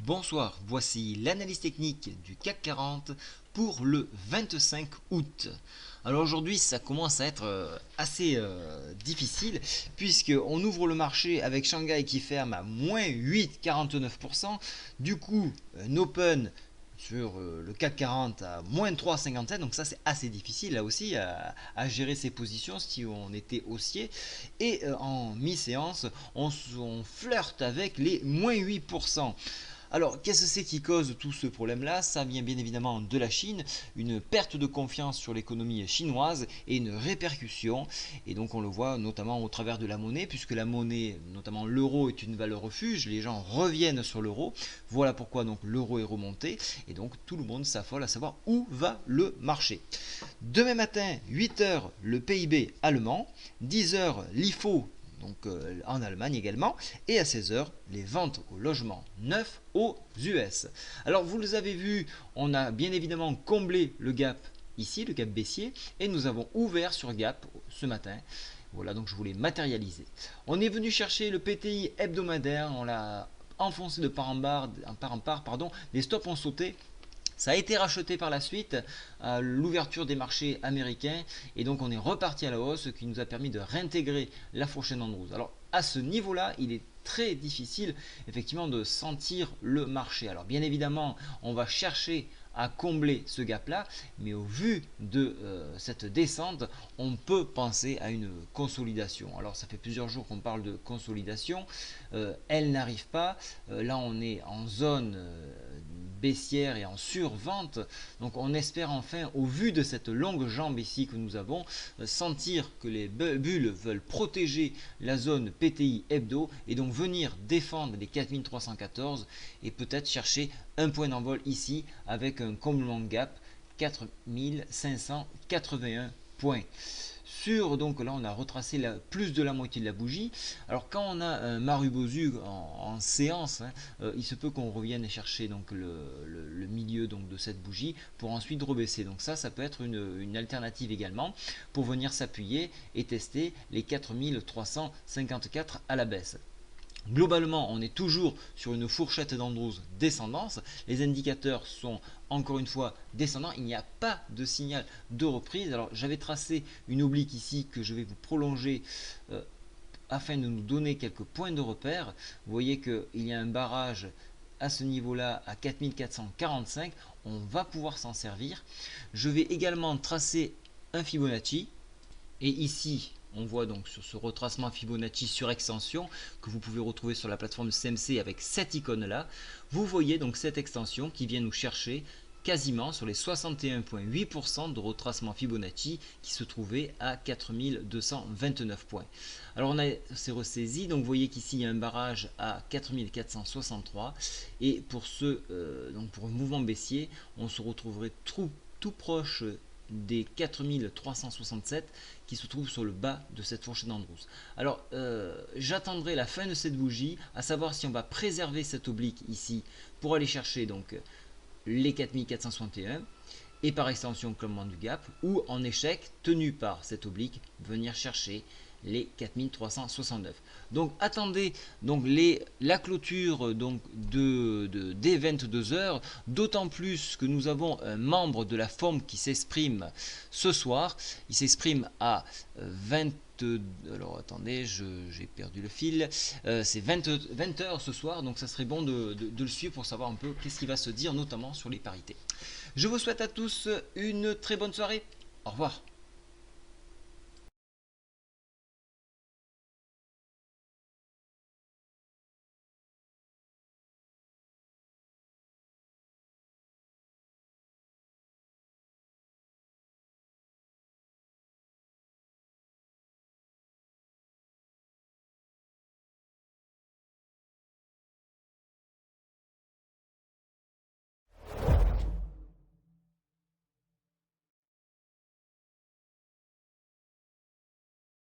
Bonsoir, voici l'analyse technique du CAC 40 pour le 25 août. Alors aujourd'hui ça commence à être assez difficile puisqu'on ouvre le marché avec Shanghai qui ferme à moins 8,49%. Du coup, un open sur le CAC 40 à moins 3,57, donc ça c'est assez difficile là aussi à gérer ses positions si on était haussier. Et en mi-séance, on flirte avec les moins 8%. Alors, qu'est-ce que c'est qui cause tout ce problème-là? Ça vient bien évidemment de la Chine, une perte de confiance sur l'économie chinoise et une répercussion. Et donc, on le voit notamment au travers de la monnaie, puisque la monnaie, notamment l'euro, est une valeur refuge. Les gens reviennent sur l'euro. Voilà pourquoi donc l'euro est remonté. Et donc, tout le monde s'affole à savoir où va le marché. Demain matin, 8h, le PIB allemand. 10h, l'IFO donc en Allemagne également, et à 16h, les ventes au logement neuf aux US. Alors vous les avez vu, on a bien évidemment comblé le gap ici, le gap baissier, et nous avons ouvert sur gap ce matin. Voilà, donc je voulais matérialiser. On est venu chercher le PTI hebdomadaire, on l'a enfoncé de part en part, pardon, les stops ont sauté. Ça a été racheté par la suite à l'ouverture des marchés américains et donc on est reparti à la hausse, ce qui nous a permis de réintégrer la fourchette Andrews. Alors à ce niveau-là, il est très difficile effectivement de sentir le marché. Alors bien évidemment, on va chercher à combler ce gap-là, mais au vu de cette descente, on peut penser à une consolidation. Alors ça fait plusieurs jours qu'on parle de consolidation, elle n'arrive pas. Là on est en zone baissière et en survente, donc on espère enfin, au vu de cette longue jambe ici que nous avons, sentir que les bulles veulent protéger la zone PTI hebdo et donc venir défendre les 4314 et peut-être chercher un point d'envol ici avec un comblement de gap 4581 points. Donc là on a retracé plus de la moitié de la bougie. Alors quand on a un Marubozu en séance, il se peut qu'on revienne chercher donc le milieu donc de cette bougie pour ensuite rebaisser. Donc ça peut être une alternative également pour venir s'appuyer et tester les 4354 à la baisse. Globalement, on est toujours sur une fourchette d'Andrews descendance. Les indicateurs sont encore une fois descendants. Il n'y a pas de signal de reprise. Alors, j'avais tracé une oblique ici que je vais vous prolonger afin de nous donner quelques points de repère. Vous voyez qu'il y a un barrage à ce niveau-là à 4445. On va pouvoir s'en servir. Je vais également tracer un Fibonacci. Et ici, on voit donc sur ce retracement Fibonacci sur extension que vous pouvez retrouver sur la plateforme CMC avec cette icône là. Vous voyez donc cette extension qui vient nous chercher quasiment sur les 61,8% de retracement Fibonacci qui se trouvait à 4229 points. Alors on s'est ressaisi, donc vous voyez qu'ici il y a un barrage à 4463 et pour donc pour un mouvement baissier, on se retrouverait tout proche des 4367 qui se trouve sur le bas de cette fourchette d'Andrews. Alors j'attendrai la fin de cette bougie, à savoir si on va préserver cette oblique ici pour aller chercher donc les 4461 et par extension clombement du gap, ou en échec tenu par cette oblique venir chercher les 4369. Donc attendez donc la clôture donc des 22 heures, d'autant plus que nous avons un membre de la forme qui s'exprime ce soir. Il s'exprime à 20. Alors attendez, j'ai perdu le fil. C'est 20 heures ce soir, donc ça serait bon de le suivre pour savoir un peu qu'est-ce qui va se dire, notamment sur les parités. Je vous souhaite à tous une très bonne soirée. Au revoir.